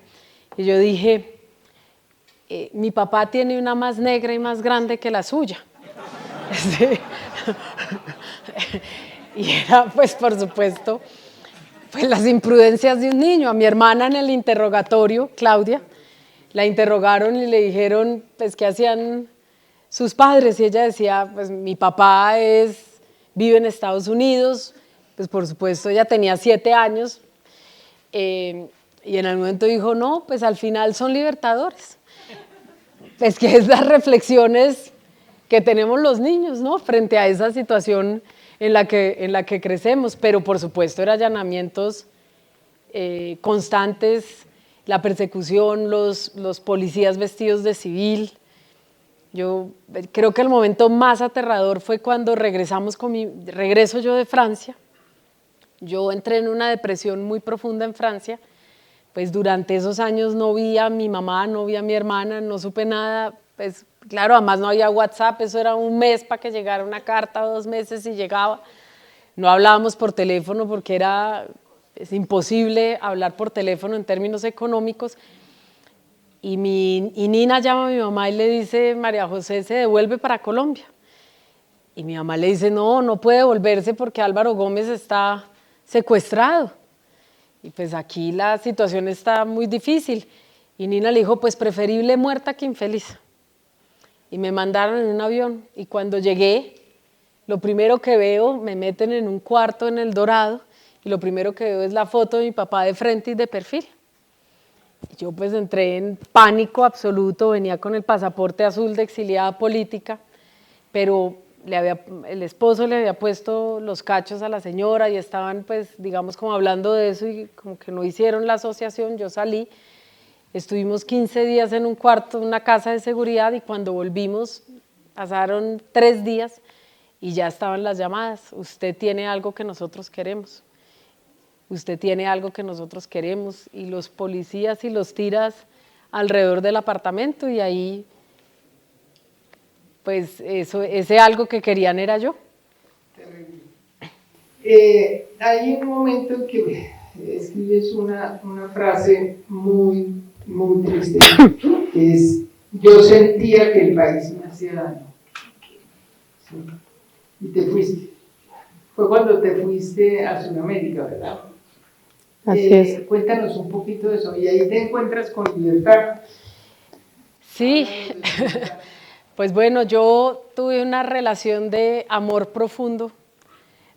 y yo dije, mi papá tiene una más negra y más grande que la suya. Sí. Y era, pues, por supuesto, pues las imprudencias de un niño. A mi hermana en el interrogatorio, Claudia, la interrogaron y le dijeron, pues, ¿qué hacían sus padres? Y ella decía, pues, mi papá vive en Estados Unidos, pues, por supuesto, ella tenía 7 años, y en algún momento dijo, no, pues, al final son libertadores. Es que es las reflexiones que tenemos los niños, ¿no? Frente a esa situación en la que crecemos, pero por supuesto eran allanamientos constantes, la persecución, los policías vestidos de civil. Yo creo que el momento más aterrador fue cuando regreso yo de Francia. Yo entré en una depresión muy profunda en Francia, pues durante esos años no vi a mi mamá, no vi a mi hermana, no supe nada, pues claro, además no había WhatsApp, eso era un mes para que llegara una carta, 2 meses y llegaba. No hablábamos por teléfono porque es imposible hablar por teléfono en términos económicos. Y Nina llama a mi mamá y le dice, María José se devuelve para Colombia. Y mi mamá le dice, no, no puede devolverse porque Álvaro Gómez está secuestrado. Y pues aquí la situación está muy difícil. Y Nina le dijo, pues preferible muerta que infeliz. Y me mandaron en un avión. Y cuando llegué, lo primero que veo, me meten en un cuarto en El Dorado, y lo primero que veo es la foto de mi papá de frente y de perfil. Y yo pues entré en pánico absoluto, venía con el pasaporte azul de exiliada política, pero el esposo le había puesto los cachos a la señora y estaban pues digamos como hablando de eso y como que no hicieron la asociación. Yo salí, estuvimos 15 días en un cuarto, una casa de seguridad, y cuando volvimos pasaron 3 días y ya estaban las llamadas. Usted tiene algo que nosotros queremos. Usted tiene algo que nosotros queremos. Y los policías y los tiras alrededor del apartamento, y ahí pues ese algo que querían era yo. Hay un momento en que escribes una frase muy, muy triste, que es, yo sentía que el país me hacía daño. ¿Sí? Y te fuiste. Fue cuando te fuiste a Sudamérica, ¿verdad? Así es. Cuéntanos un poquito de eso. Y ahí te encuentras con Libertad. Sí. Pues bueno, yo tuve una relación de amor profundo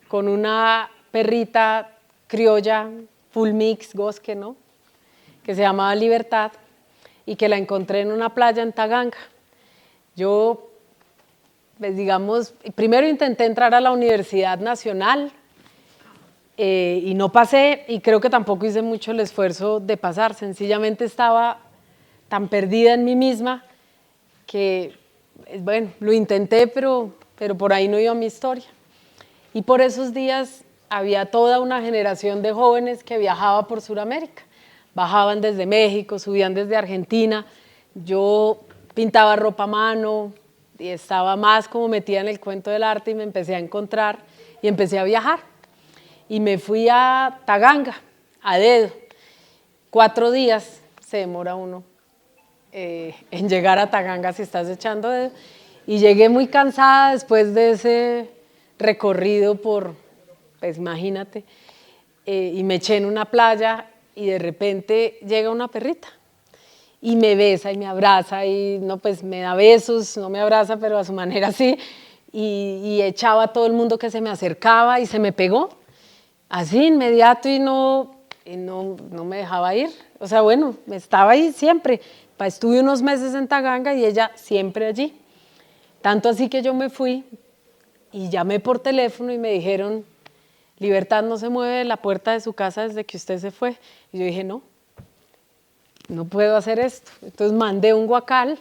con una perrita criolla, full mix, bosque, ¿no? Que se llamaba Libertad y que la encontré en una playa en Taganga. Yo, pues digamos, primero intenté entrar a la Universidad Nacional y no pasé, y creo que tampoco hice mucho el esfuerzo de pasar. Sencillamente estaba tan perdida en mí misma que, bueno, lo intenté, pero por ahí no iba mi historia. Y por esos días había toda una generación de jóvenes que viajaba por Sudamérica. Bajaban desde México, subían desde Argentina. Yo pintaba ropa a mano y estaba más como metida en el cuento del arte, y me empecé a encontrar y empecé a viajar. Y me fui a Taganga, a dedo. 4 días se demora uno en llegar a Taganga si estás echando dedo. Y llegué muy cansada después de ese recorrido pues imagínate, y me eché en una playa y de repente llega una perrita y me besa y me abraza y no, pues me da besos, no me abraza, pero a su manera sí, y echaba a todo el mundo que se me acercaba y se me pegó, así inmediato, y no me dejaba ir. O sea, bueno, estaba ahí siempre. Estuve unos meses en Taganga y ella siempre allí. Tanto así que yo me fui y llamé por teléfono y me dijeron, Libertad no se mueve de la puerta de su casa desde que usted se fue. Y yo dije, no puedo hacer esto. Entonces mandé un guacal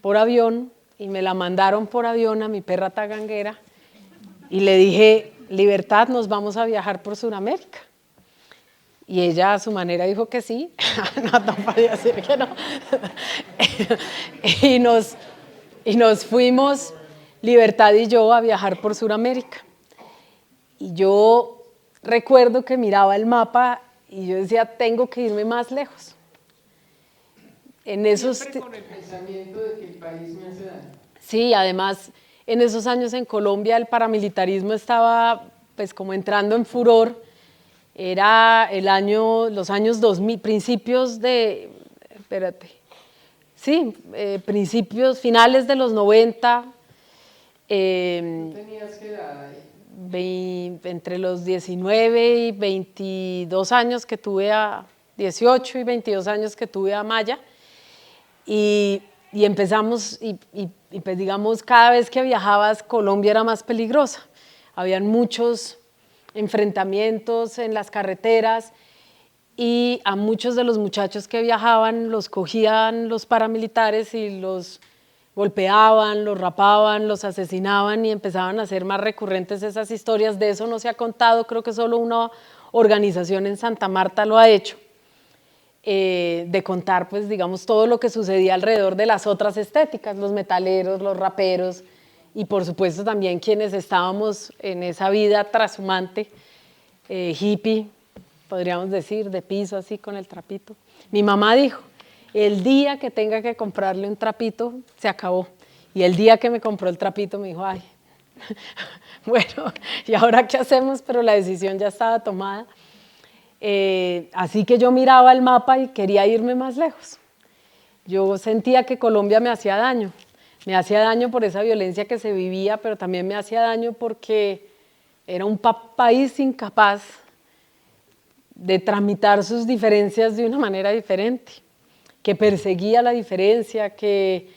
por avión y me la mandaron por avión a mi perra taganguera y le dije, Libertad, nos vamos a viajar por Sudamérica. Y ella a su manera dijo que sí, no podía decir que no. y nos fuimos, Libertad y yo, a viajar por Sudamérica. Y yo recuerdo que miraba el mapa y yo decía, tengo que irme más lejos. en esos... Siempre con el pensamiento de que el país me hace daño. Sí, además, en esos años en Colombia el paramilitarismo estaba pues como entrando en furor. Era los años 2000, principios de, finales de los 90. ¿Tú tenías qué edad ahí? Entre los 19 y 22 años que tuve 18 y 22 años que tuve a Maya. Y empezamos, pues digamos, cada vez que viajabas, Colombia era más peligrosa. Habían muchos enfrentamientos en las carreteras y a muchos de los muchachos que viajaban los cogían los paramilitares y los golpeaban, los rapaban, los asesinaban y empezaban a ser más recurrentes esas historias. De eso no se ha contado, creo que solo una organización en Santa Marta lo ha hecho, de contar, pues, digamos, todo lo que sucedía alrededor de las otras estéticas, los metaleros, los raperos, y por supuesto también quienes estábamos en esa vida trashumante, hippie, podríamos decir, de piso así con el trapito. Mi mamá dijo, el día que tenga que comprarle un trapito, se acabó. Y el día que me compró el trapito me dijo, ay, bueno, ¿y ahora qué hacemos? Pero la decisión ya estaba tomada. Así que yo miraba el mapa y quería irme más lejos. Yo sentía que Colombia me hacía daño. Me hacía daño por esa violencia que se vivía, pero también me hacía daño porque era un país incapaz de tramitar sus diferencias de una manera diferente, que perseguía la diferencia, que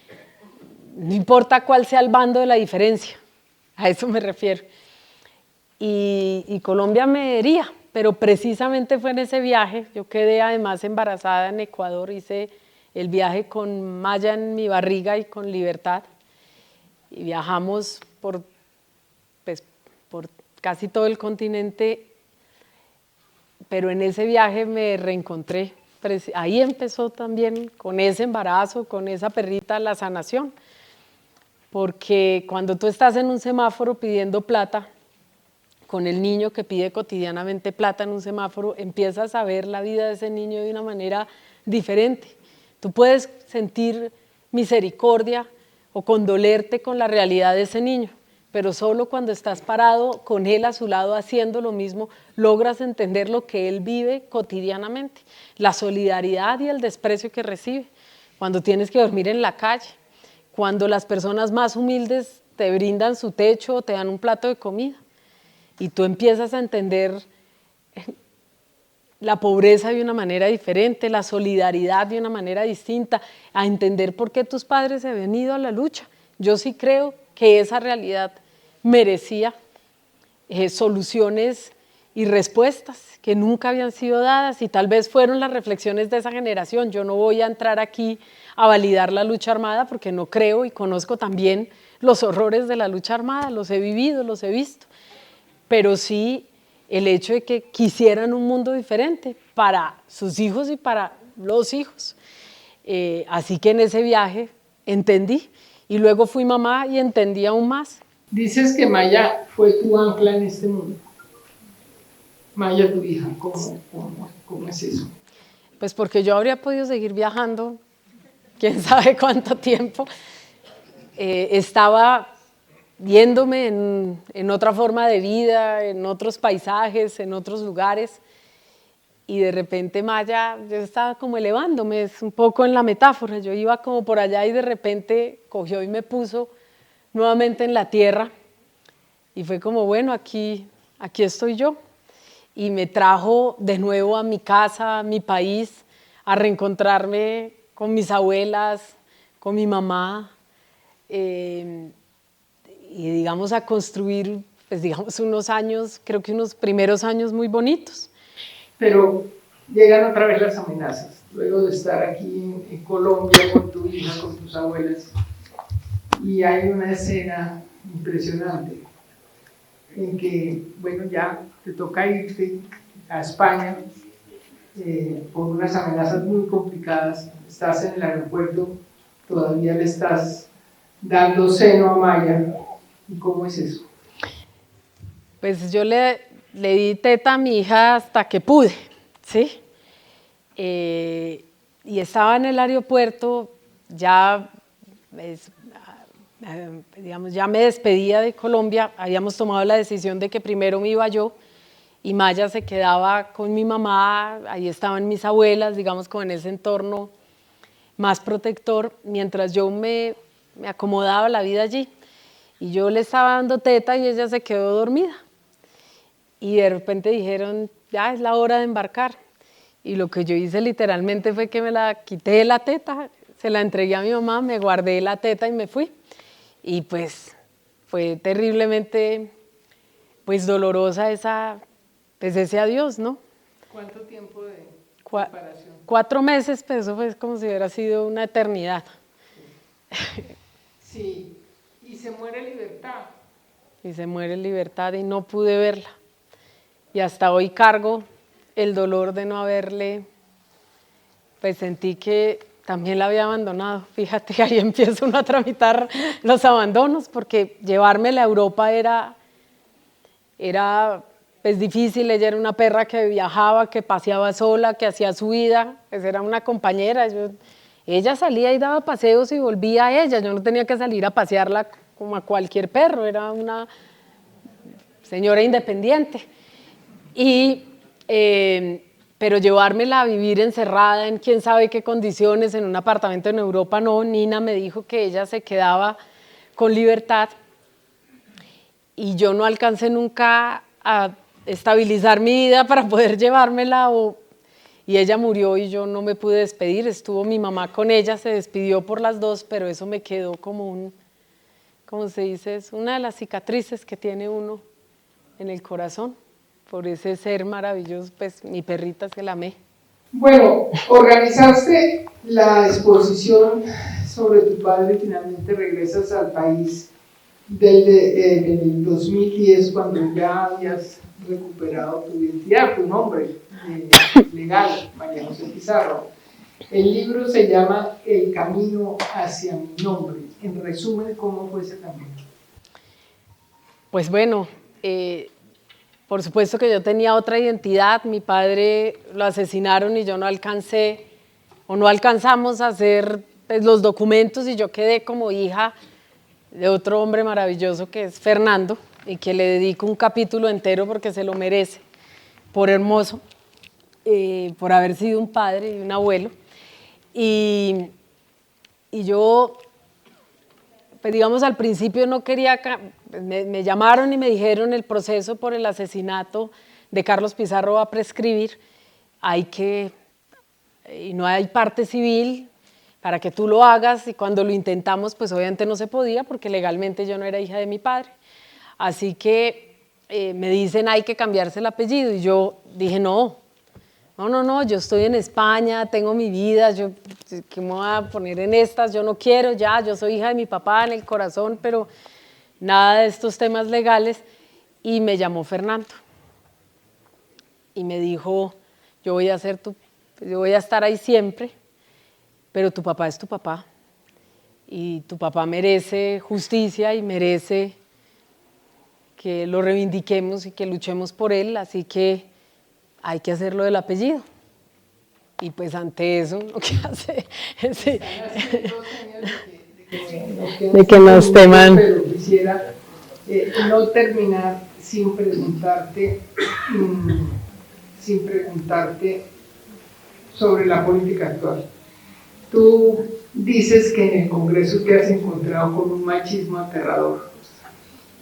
no importa cuál sea el bando de la diferencia, a eso me refiero. Y Colombia me hería, pero precisamente fue en ese viaje, yo quedé además embarazada en Ecuador, hice el viaje con Maya en mi barriga y con Libertad, y viajamos por casi todo el continente, pero en ese viaje me reencontré, ahí empezó también con ese embarazo, con esa perrita, la sanación, porque cuando tú estás en un semáforo pidiendo plata, con el niño que pide cotidianamente plata en un semáforo, empiezas a ver la vida de ese niño de una manera diferente. Tú puedes sentir misericordia o condolerte con la realidad de ese niño, pero solo cuando estás parado con él a su lado haciendo lo mismo, logras entender lo que él vive cotidianamente, la solidaridad y el desprecio que recibe, cuando tienes que dormir en la calle, cuando las personas más humildes te brindan su techo o te dan un plato de comida. Y tú empiezas a entender la pobreza de una manera diferente, la solidaridad de una manera distinta, a entender por qué tus padres se habían ido a la lucha. Yo sí creo que esa realidad merecía soluciones y respuestas que nunca habían sido dadas y tal vez fueron las reflexiones de esa generación. Yo no voy a entrar aquí a validar la lucha armada porque no creo y conozco también los horrores de la lucha armada, los he vivido, los he visto. Pero sí el hecho de que quisieran un mundo diferente para sus hijos y para los hijos. Así que en ese viaje entendí y luego fui mamá y entendí aún más. Dices que Maya fue tu ancla en este mundo. Maya, tu hija, ¿cómo es eso? Pues porque yo habría podido seguir viajando, quién sabe cuánto tiempo. Estaba viéndome en otra forma de vida, en otros paisajes, en otros lugares, y de repente Maya, yo estaba como elevándome, es un poco en la metáfora, yo iba como por allá y de repente cogió y me puso nuevamente en la tierra, y fue como, bueno, aquí estoy yo, y me trajo de nuevo a mi casa, a mi país, a reencontrarme con mis abuelas, con mi mamá, y digamos a construir, pues digamos unos años, creo que unos primeros años muy bonitos. Pero llegan otra vez las amenazas, luego de estar aquí en Colombia con tu hija, con tus abuelas, y hay una escena impresionante en que, bueno, ya te toca irte a España por unas amenazas muy complicadas, estás en el aeropuerto, todavía le estás dando seno a Maya. ¿Y cómo es eso? Pues yo le di teta a mi hija hasta que pude, ¿sí? y estaba en el aeropuerto, ya, digamos, ya me despedía de Colombia, habíamos tomado la decisión de que primero me iba yo y Maya se quedaba con mi mamá, ahí estaban mis abuelas, digamos, como en ese entorno más protector, mientras yo me acomodaba la vida allí. Y yo le estaba dando teta y ella se quedó dormida. Y de repente dijeron, ya es la hora de embarcar. Y lo que yo hice literalmente fue que me la quité de la teta, se la entregué a mi mamá, me guardé la teta y me fui. Y pues fue terriblemente pues dolorosa pues ese adiós, ¿no? ¿Cuánto tiempo de separación? 4 meses, pero eso fue como si hubiera sido una eternidad. Sí, y se muere Libertad. Y se muere Libertad y no pude verla. Y hasta hoy cargo el dolor de no haberle, pues sentí que también la había abandonado. Fíjate, ahí empieza uno a tramitar los abandonos, porque llevármela a Europa era pues difícil. Ella era una perra que viajaba, que paseaba sola, que hacía su vida, pues era una compañera. Ella salía y daba paseos y volvía a ella, yo no tenía que salir a pasearla como a cualquier perro, era una señora independiente. Pero llevármela a vivir encerrada en quién sabe qué condiciones, en un apartamento en Europa, no. Nina me dijo que ella se quedaba con Libertad y yo no alcancé nunca a estabilizar mi vida para poder llevármela, y ella murió y yo no me pude despedir. Estuvo mi mamá con ella, se despidió por las dos, pero eso me quedó como ¿cómo se dice? Es una de las cicatrices que tiene uno en el corazón por ese ser maravilloso. Pues mi perrita se la amé. Bueno, organizaste la exposición sobre tu padre y finalmente regresas al país en el 2010, cuando ya habías recuperado tu identidad, tu nombre legal, María José Pizarro. El libro se llama El camino hacia mi nombre. En resumen, ¿cómo fue ese camino? Pues bueno, por supuesto que yo tenía otra identidad. Mi padre lo asesinaron y yo no alcancé, o no alcanzamos a hacer pues, los documentos, y yo quedé como hija de otro hombre maravilloso que es Fernando, y que le dedico un capítulo entero porque se lo merece, por hermoso, por haber sido un padre y un abuelo. Y yo, pues digamos, al principio no quería, me llamaron y me dijeron el proceso por el asesinato de Carlos Pizarro va a prescribir, y no hay parte civil para que tú lo hagas, y cuando lo intentamos, pues obviamente no se podía porque legalmente yo no era hija de mi padre. Así que me dicen hay que cambiarse el apellido, y yo dije no, yo estoy en España, tengo mi vida, ¿qué me voy a poner en estas? Yo no quiero, yo soy hija de mi papá en el corazón, pero nada de estos temas legales. Y me llamó Fernando y me dijo, yo voy a estar ahí siempre, pero tu papá es tu papá y tu papá merece justicia y merece que lo reivindiquemos y que luchemos por él, así que hay que hacerlo del apellido. Y pues ante eso, lo que hace es de que nos teman. Pero quisiera no terminar sin preguntarte sobre la política actual. Tú dices que en el Congreso te has encontrado con un machismo aterrador.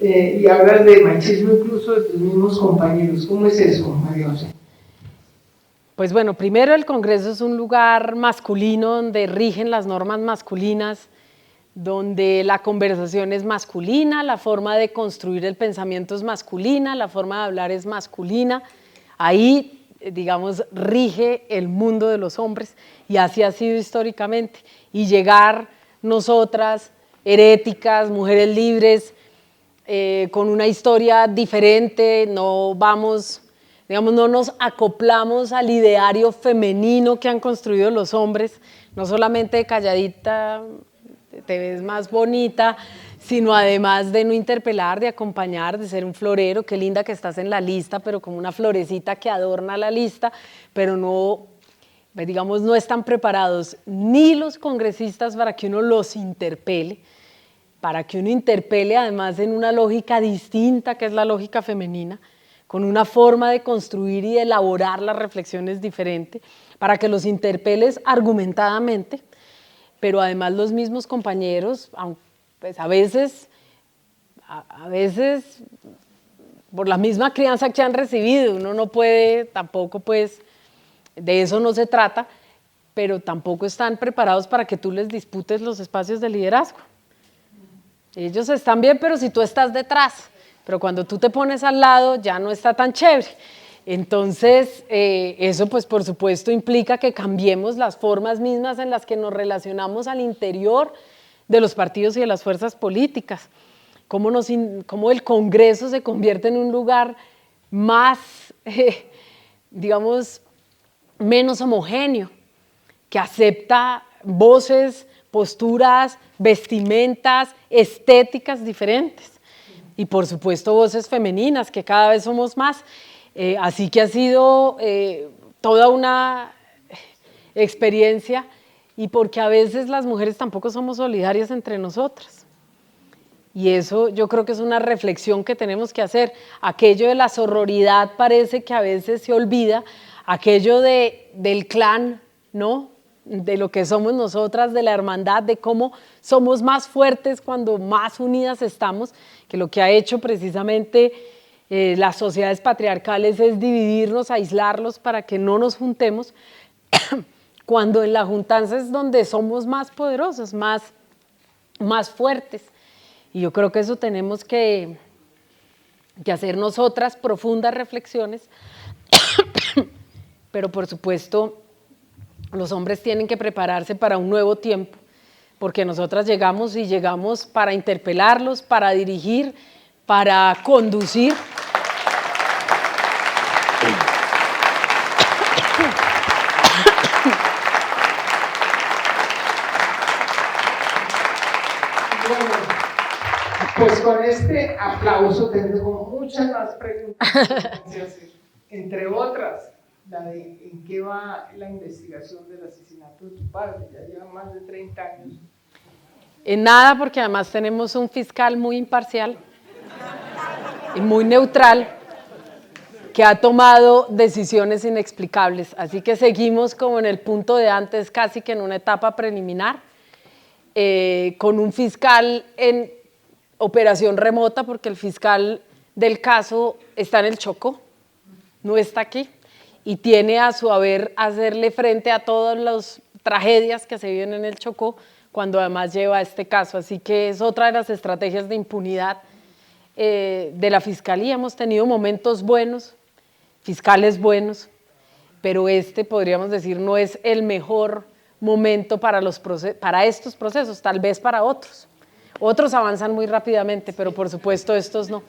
Y hablas de machismo incluso de tus mismos compañeros. ¿Cómo es eso, María José? Pues bueno, primero el Congreso es un lugar masculino donde rigen las normas masculinas, donde la conversación es masculina, la forma de construir el pensamiento es masculina, la forma de hablar es masculina. Ahí, digamos, rige el mundo de los hombres, y así ha sido históricamente. Y llegar nosotras, heréticas, mujeres libres, con una historia diferente, no nos acoplamos al ideario femenino que han construido los hombres, no solamente calladita, te ves más bonita, sino además de no interpelar, de acompañar, de ser un florero. Qué linda que estás en la lista, pero como una florecita que adorna la lista, pero no digamos, no están preparados ni los congresistas para que uno los interpele, para que uno interpele además en una lógica distinta, que es la lógica femenina, con una forma de construir y de elaborar las reflexiones diferente, para que los interpeles argumentadamente, pero además los mismos compañeros, pues a veces por la misma crianza que han recibido, uno no puede, tampoco pues, de eso no se trata, pero tampoco están preparados para que tú les disputes los espacios de liderazgo. Ellos están bien, pero si tú estás detrás, pero cuando tú te pones al lado ya no está tan chévere. Entonces, eso pues por supuesto implica que cambiemos las formas mismas en las que nos relacionamos al interior de los partidos y de las fuerzas políticas. Cómo el Congreso se convierte en un lugar más, digamos, menos homogéneo, que acepta voces, posturas, vestimentas, estéticas diferentes. Y por supuesto voces femeninas, que cada vez somos más. Así que ha sido toda una experiencia, y porque a veces las mujeres tampoco somos solidarias entre nosotras. Y eso yo creo que es una reflexión que tenemos que hacer. Aquello de la sororidad parece que a veces se olvida, aquello del clan, ¿no? De lo que somos nosotras, de la hermandad, de cómo somos más fuertes cuando más unidas estamos, que lo que ha hecho precisamente las sociedades patriarcales es dividirnos, aislarlos para que no nos juntemos, cuando en la juntanza es donde somos más poderosos, más fuertes. Y yo creo que eso tenemos que hacer nosotras profundas reflexiones, pero por supuesto los hombres tienen que prepararse para un nuevo tiempo, porque nosotras llegamos para interpelarlos, para dirigir, para conducir. Pues con este aplauso tengo muchas más preguntas que hacer. Entre otras, la de en qué va la investigación del asesinato de tu padre. Ya lleva más de 30 años. En nada, porque además tenemos un fiscal muy imparcial y muy neutral que ha tomado decisiones inexplicables. Así que seguimos como en el punto de antes, casi que en una etapa preliminar, con un fiscal en operación remota, porque el fiscal del caso está en el Chocó, no está aquí, y tiene a su haber hacerle frente a todas las tragedias que se viven en el Chocó, cuando además lleva este caso. Así que es otra de las estrategias de impunidad de la Fiscalía. Hemos tenido momentos buenos, fiscales buenos, pero podríamos decir, no es el mejor momento para estos procesos, tal vez para otros. Otros avanzan muy rápidamente, pero por supuesto estos no.